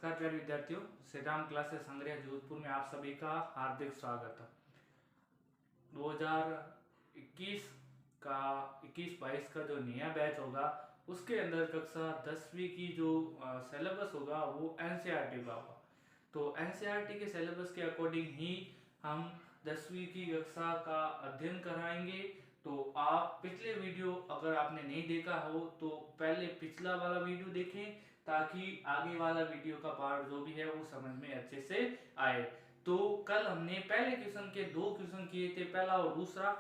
नमस्कार प्यारे विद्यार्थियों, श्री राम क्लासेस संग्रह जोधपुर में आप सभी का हार्दिक स्वागत है। 2021 का 21-22 का जो नया बैच होगा उसके अंदर कक्षा 10वीं की जो सिलेबस होगा वो एनसीईआरटी का होगा। तो एनसीईआरटी के सिलेबस के अकॉर्डिंग ही हम 10वीं की कक्षा का अध्ययन कराएंगे। तो आप पिछले वीडियो अगर आपने नहीं देखा हो तो पहले पिछला वाला वीडियो देखें ताकि आगे वाला वीडियो का पार्ट जो भी है वो समझ में अच्छे से आए। तो कल हमने पहले क्वेश्चन के 2 क्वेश्चन किए थे, पहला और दूसरा।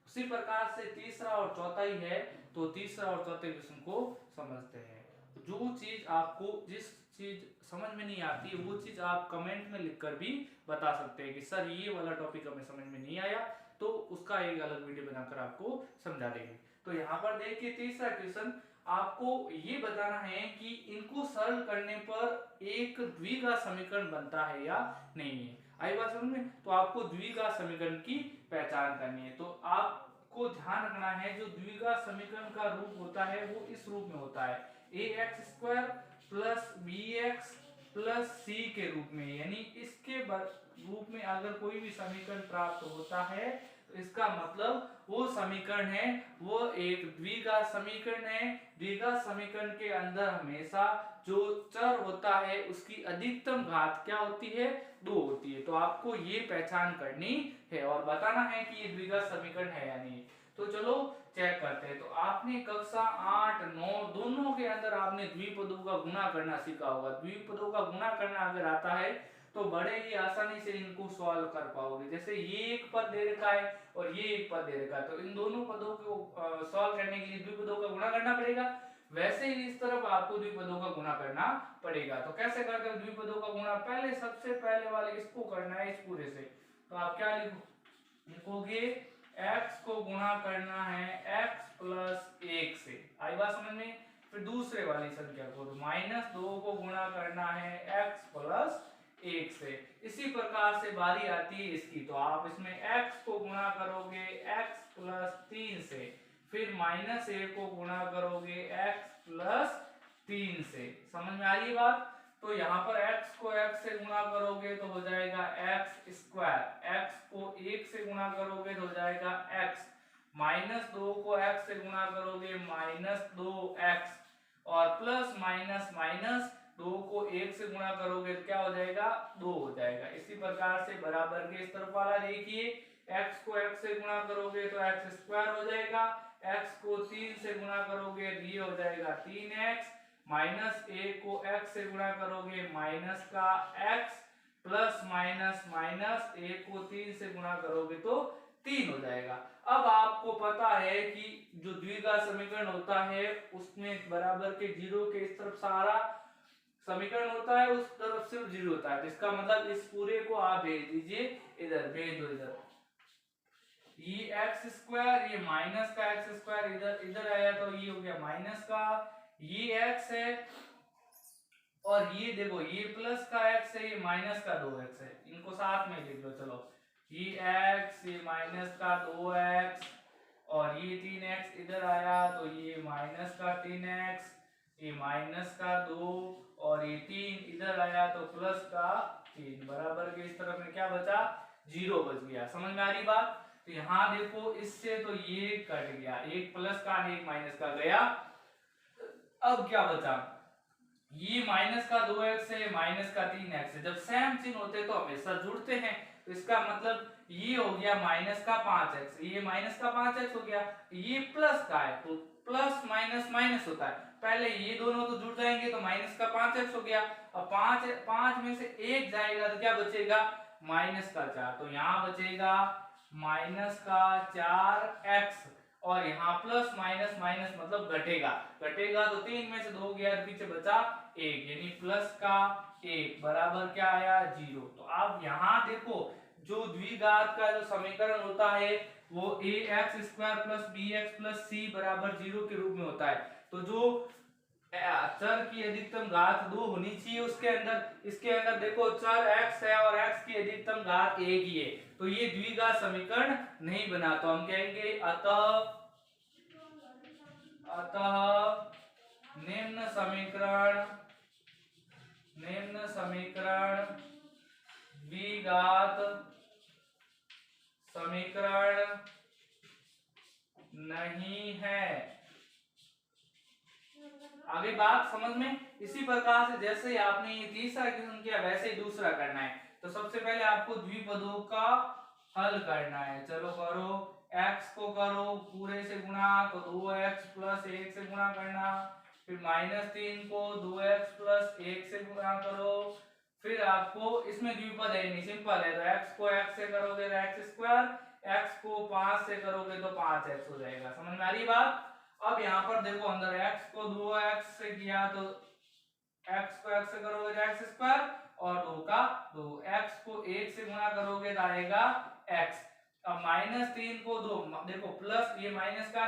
उसी प्रकार से तीसरा और चौथा ही है, तो तीसरा और चौथे क्वेश्चन को समझते हैं। जो चीज आपको जिस चीज समझ में नहीं आती वो चीज आप कमेंट में लिखकर भी बता सकते हैं कि सर ये वाला टॉपिक हमें समझ में नहीं आया, तो उसका एक अलग वीडियो बनाकर आपको समझा देंगे। तो यहाँ पर देखिए तीसरा क्वेश्चन, आपको ये बताना है कि इनको सरल करने पर एक द्विघात समीकरण बनता है या नहीं है। आई बात समझ में? तो आपको द्विघात समीकरण की पहचान करनी है। तो आपको ध्यान रखना है जो द्विघात समीकरण का रूप होता है वो इस रूप में होता है, ax² plus bx plus c के रूप में। यानी इसके रूप में अगर कोई भी समीकरण प्राप्त होता है तो इसका मतलब वो समीकरण है वो एक द्विघात समीकरण है। द्विघात समीकरण के अंदर हमेशा जो चर होता है उसकी अधिकतम घात क्या होती है? 2 होती है। तो आपको ये पहचान करनी है और बताना है कि ये द्विघात समीकरण है या नहीं। तो चलो चेक करते हैं। तो आपने कक्षा 8, 9 दोनों के अंदर आपने द्विपदों का गुणा करना सीखा होगा। द्विपदों का गुणा करना अगर आता है तो बड़े ही आसानी से इनको सॉल्व कर पाओगे। जैसे ये एक पद दे रखा है और ये एक पद दे रखा है, तो इन दोनों पदों को सॉल्व करने के लिए द्विपदों का गुणा करना पड़ेगा। वैसे ही इस तरफ आपको द्विपदों का गुणा करना पड़ेगा। तो कैसे करते हो द्विपदों का गुणा? पहले सबसे पहले वाले इसको करना है, इस पूरे से। तो आप क्या लिखोगे? x को गुणा करना है x प्लस 1 से। आई बात समझ में? फिर दूसरे वाली संख्या को -2 को गुणा करना है x प्लस 1 से। इसी प्रकार से बारी आती है इसकी, तो आप इसमें x को गुणा करोगे x प्लस 3 से, फिर -1 को गुणा करोगे x प्लस 3 से। समझ में आ रही है बात? तो यहाँ पर x को x से गुणा करोगे तो हो जाएगा x², x को 1 से गुणा करोगे तो हो जाएगा x, -2 को x से गुणा करोगे -2x, और प्लस माइनस माइनस 2 को 1 से गुणा करोगे तो क्या हो जाएगा? 2 हो जाएगा। इसी प्रकार से बराबर के इस तरफ वाला देखिए, x को x से गुणा करोगे तो x² हो जाएगा, x को 3 से गुणा करोगे तो ये हो जाएगा 3x, -1 को x से गुणा करोगे माइनस का x, प्लस माइनस माइनस 1 को 3 से गुणा करोगे तो 3 हो जाएगा। अब आपको पता है कि जो द्विघात समीकरण होता है उसमें बराबर के जीरो के इस तरफ सारा समीकरण होता है, उस तरफ सिर्फ जीरो होता है। तो इसका मतलब इस पूरे को आप भेज दीजिए इधर, भेज दो इधर। ये x², ये माइनस का x² इधर इधर आया तो ये हो गया माइनस का, ये x है, और ये देखो ये प्लस का x है, ये माइनस का 2x है। इनको साथ में लिख लो। चलो ये x, ये माइनस का 2x, और ये 3x इधर आया तो ये माइनस का 3x, ये माइनस का 2, और ये 3 इधर आया तो प्लस का 3। बराबर के इस तरफ में क्या बचा? 0 बच गया। समझ में आ रही बात? तो यहाँ देखो इससे तो ये कट गया, एक प्लस का एक माइनस का गया। अब क्या बचा? ये माइनस का 2x है, माइनस का 3x है। जब सेम चिन्ह होते तो हमेशा जुड़ते हैं, तो इसका मतलब ये हो गया माइनस का 5x, ये माइनस का 5x हो गया, ये प्लस का है तो प्लस माइनस माइनस होता है। पहले ये दोनों तो जुड़ जाएंगे तो माइनस का 5x हो गया। अब 5 में से 1 जाएगा तो क्या बचेगा? माइनस का 4। तो यहाँ बचेगा माइनस का 4x, और यहाँ प्लस माइनस माइनस मतलब घटेगा, घटेगा तो 3 में से 2 गया, पीछे बचा 1, यानी प्लस का 1 बराबर क्या आया? 0। तो आप यहाँ देखो जो द्विघात का जो समीकरण होता है वो ax² plus bx plus c बराबर 0 के रूप में होता है। तो जो चर की अधिकतम घात 2 होनी चाहिए उसके अंदर, इसके अंदर देखो चर x है और x की अधिकतम घात 1 ही है, तो ये द्विघात समीकरण नहीं बना। तो हम कहेंगे अतः निम्न समीकरण निम्न समीकरण द्विघात समीकरण नहीं है। आगे बात समझ में? इसी प्रकार से जैसे ही आपने ये तीसरा क्वेश्चन किया वैसे ही दूसरा करना है। तो सबसे पहले आपको द्विपदों का हल करना है। चलो करो, x को करो पूरे से गुणा तो 2x प्लस 1 से गुणा करना, फिर -3 को 2x प्लस 1 से गुणा करो, फिर आपको इसमें द्विपद है नहीं, सिंपल है, तो x को x से करोगे तो x स्क्वायर, x को 5 से करोगे तो 5x हो जाएगा। समझ में आ रही बात? अब यहाँ पर देखो अंदर x को 2x से किया तो x को x से करोगे तो x स्क्वायर और 2 का 2, x को 1 से गुणा करोगे तो आएगा x। अब -3 को 2 देखो प्लस, ये माइनस का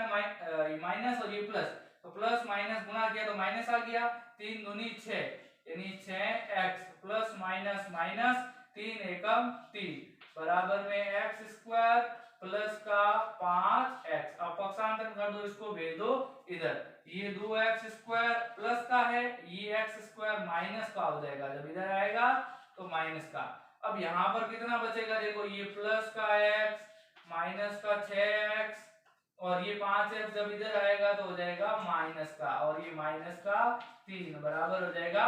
माइनस और ये प्लस, तो प्लस माइनस गुणा किया तो माइनस आ गया, 3 दूनी 6 यानी 6x प्लस माइनस माइनस 3 एकम 3 बराबर में x स्क्वायर प्लस का 5x। अब पक्षांतर कर दो, इसको भेज दो इधर, ये 2x स्क्वायर प्लस का है, ये x स्क्वायर माइनस का हो जाएगा, जब इधर आएगा तो माइनस का। अब यहाँ पर कितना बचेगा देखो, ये प्लस का x माइनस का 6x और ये 5x जब इधर आएगा तो हो जाएगा माइनस का, और ये माइनस का 3 बराबर हो जाएगा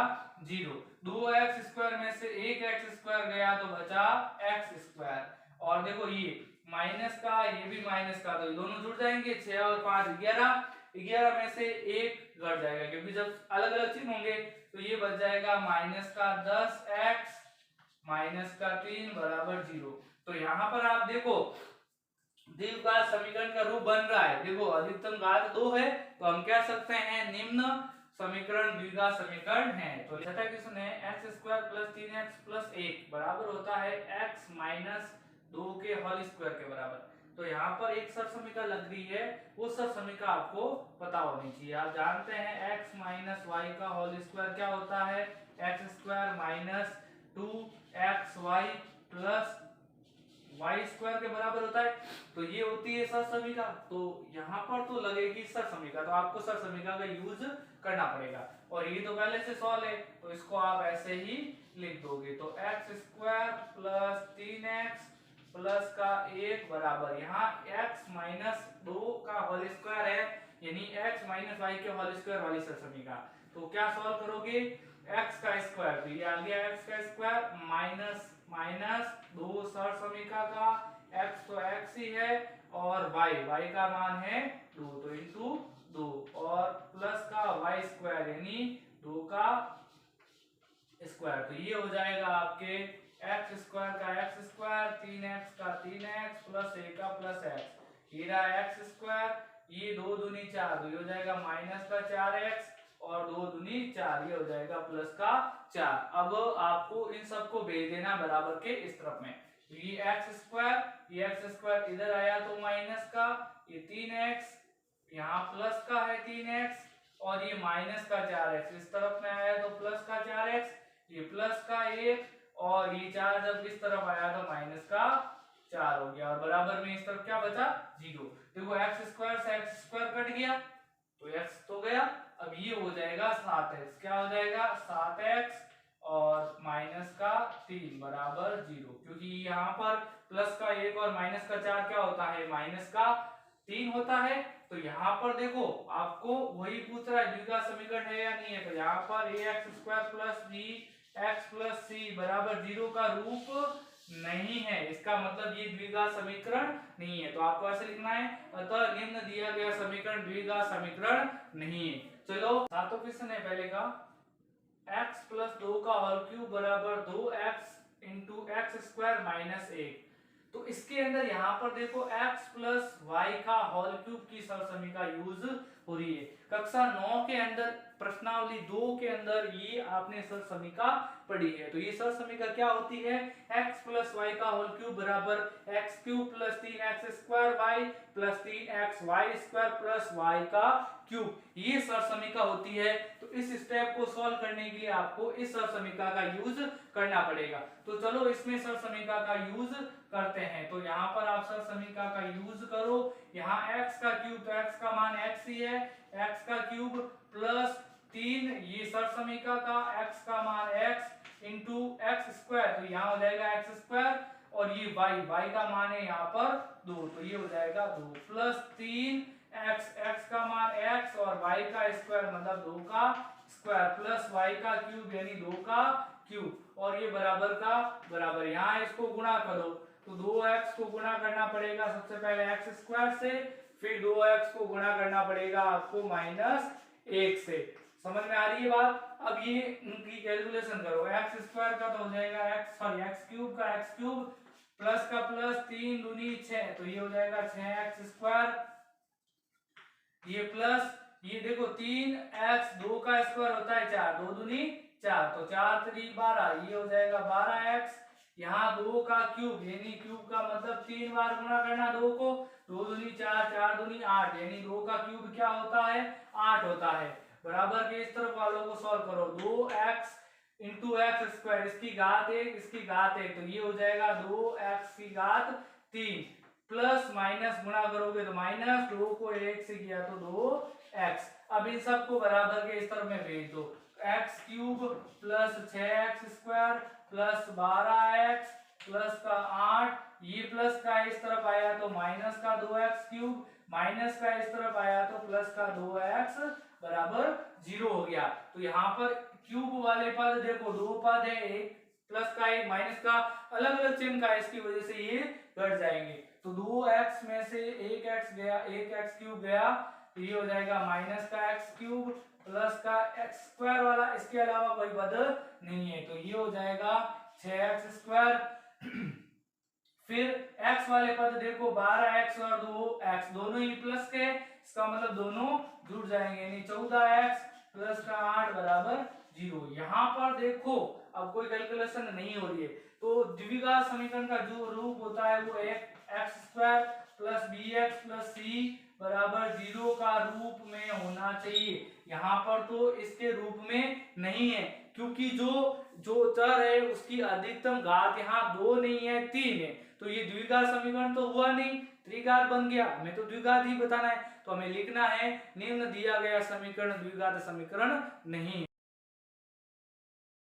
0। 2x स्क्वायर में से एक x स्क्वायर गया तो बचा x स्क्वायर, और देखो ये माइनस का ये भी माइनस का, तो ये दोनों जुड़ जाएंगे, 6 और 5 11, 11 में से एक घट जाएगा क्योंकि जब अलग अलग चिन्ह होंगे तो ये बच जाएगा माइनस का 10x माइनस का 3 बराबर 0। तो यहाँ पर आप देखो द्विघात समीकरण का रूप बन रहा है। देखो अधिकतम घात 2 है तो हम कह सकते हैं निम्न समीकरण द्विघात समीकरण है। तो छठा क्वेश्चन है x square plus 3x plus 1 बराबर होता है x माइनस 2 के होल स्क्वायर के बराबर। तो यहाँ पर एक सरसमीका लग रही है, वो सरसमीका आपको पता होनी चाहिए। आप जानते हैं x माइनस वाई का होल स्क्वायर क्या होता है, X square minus 2xy plus Y square के बराबर होता है। तो ये होती है सरसमीका। तो यहाँ पर तो लगेगी सरसमीका, तो आपको सरसमीका का यूज करना पड़ेगा, और ये तो पहले से सॉल्व है तो इसको आप ऐसे ही लिख दोगे। तो x square plus 3x plus का 1 बराबर, यहाँ x माइनस 2 का होल स्क्वायर है यानी x माइनस वाई के होल स्क्वायर वाली सरसमीका। तो क्या सॉल्व करोगे, x का स्क्वायर, तो ये आ गया x का स्क्वायर माइनस माइनस 2 सरसमीका का, x तो x ही है और y का मान है 2 तो इंटू 2 और प्लस का y स्क्वायर यानी 2 का स्क्वायर। तो ये हो जाएगा आपके x स्क्वायर का x स्क्वायर, 3x का 3x प्लस 1 का प्लस x, ये रहा x स्क्वायर, ये 2 दूनी 4, तो ये हो जाएगा माइनस का 4x और 2 दूनी 4, ये हो जाएगा प्लस का 4। अब आपको इन सबको भेज देना बराबर के इस तरफ में। ये एक्स स्क्वायर, ये एक्स स्क्वायर इधर आया तो माइनस का, ये 3x यहाँ प्लस का है 3x और ये माइनस का 4x इस तरफ में आया तो प्लस का 4x, ये प्लस का 1 और ये 4 जब इस तरफ आया तो माइनस का 4 हो गया, और बराबर में इस तरफ क्या बचा 0। देखो एक्स स्क्वायर से एक्स स्क्वायर कट गया तो x तो गया, अब ये हो जाएगा 7x, क्या हो जाएगा 7x और माइनस का 3 बराबर 0, क्योंकि यहाँ पर प्लस का 1 और माइनस का 4 क्या होता है माइनस का 3 होता है। तो यहाँ पर देखो आपको वही पूछ रहा है द्विघात समीकरण है या नहीं है, तो यहाँ पर ax square plus b x plus c बराबर 0 का रूप नहीं है, इसका मतलब ये द्विघात समीकरण नहीं है। तो आपको ऐसे लिखना है, अतः निम्न दिया गया समीकरण द्विघात समीकरण नहीं है। चलो सातों क्वेश्चन है पहले का, x प्लस 2 का होल क्यूब बराबर 2x into x square minus 1। तो इसके अंदर यहाँ पर देखो x प्लस वाई का होल क्यूब की सरसमीका यूज हो रही है। कक्षा 9 के अंदर प्रश्नावली 2 के अंदर ये आपने सरसमीका पढ़ी है। तो ये सरसमीका क्या होती है, x प्लस वाई का होल क्यूब बराबर X cube plus 3x square Y plus 3x Y square plus Y का क्यूब, ये सरसमीका होती है। तो इस स्टेप को सॉल्व करने के लिए आपको इस सरसमीका का यूज करना पड़ेगा। तो चलो इसमें सरसमीका का यूज करते हैं। तो यहाँ पर आप सरसमीका का यूज करो, यहाँ x का क्यूब, तो x का मान x ही है, x का क्यूब प्लस 3 ये सरसमीका का x का मान x इंटू एक्स स्क्वायर, तो यहाँ हो जाएगा एक्स स्क्वायर, और ये y का मान है यहाँ पर 2, तो ये हो जाएगा 2 प्लस 3 x का मान x और y का स्क्वायर मतलब 2 का स्क्वायर प्लस y का क्यूब यानी 2 का क्यूब, और ये बराबर का बराबर, यहाँ इसको गुणा करो तो 2x को गुणा करना पड़ेगा सबसे पहले x स्क्वायर से, फिर 2x को गुणा करना पड़ेगा आपको -1 से। समझ में आ रही है बात? अब ये इनकी कैलकुलेशन करो, x स्क्वायर का तो हो जाएगा x क्यूब का x क्यूब प्लस का प्लस 3 दूनी 6, तो ये हो जाएगा 6x स्क्वायर, ये प्लस ये देखो 3x 2 का स्क्वायर होता है 4, 2 दूनी 4, तो 4 3 12, ये हो जाएगा 12x, यहाँ 2 का क्यूब यानी क्यूब का मतलब 3 बार गुणा करना 2 को, 2 दूनी 4, 4 दूनी 8, यानी 2 का क्यूब क्या होता है 8 होता है। बराबर के इस तरफ वालों को सॉल्व करो, 2x इंटू एक्स स्क्वायर, इसकी घात 1 इसकी घात 1, तो ये हो जाएगा 2x की घात 3 प्लस माइनस गुणा करोगे तो माइनस, 2 को 1 से किया तो 2x। अब इन सबको बराबर के इस तरफ में भेज दो, x cube plus 6x square plus 12x plus का 8, ये प्लस का इस तरफ आया तो माइनस का 2x क्यूब, माइनस का इस तरफ आया तो प्लस का 2x बराबर 0 हो गया। तो यहाँ पर क्यूब वाले पद देखो 2 पद है, एक प्लस का एक माइनस का, अलग अलग चिन्ह का, इसकी वजह से ये घट जाएंगे, तो 2x में से 1x गया, 1x क्यूब गया, तो ये हो जाएगा माइनस का x क्यूब प्लस का x स्क्वायर वाला, इसके अलावा कोई पद नहीं है, तो ये हो जाएगा 6x स्क्वायर। फिर x वाले पद देखो 12x और 2x दोनों ही प्लस के, इसका मतलब दोनों जुड़ जाएंगे, यानी 14x प्लस का 8 बराबर 0। यहाँ पर देखो अब कोई कैलकुलेशन नहीं हो रही है, तो द्विघात समीकरण का जो रूप होता है वो X square plus B X plus C बराबर 0 का रूप में होना चाहिए। यहाँ पर तो इसके रूप में नहीं है, क्योंकि जो चर है उसकी अधिकतम घात यहाँ 2 नहीं है 3 है, तो ये द्विघात समीकरण तो हुआ नहीं, त्रिघात बन गया, हमें तो द्विघात ही बताना है, तो हमें लिखना है निम्न दिया गया समीकरण द्विघात समीकरण नहीं।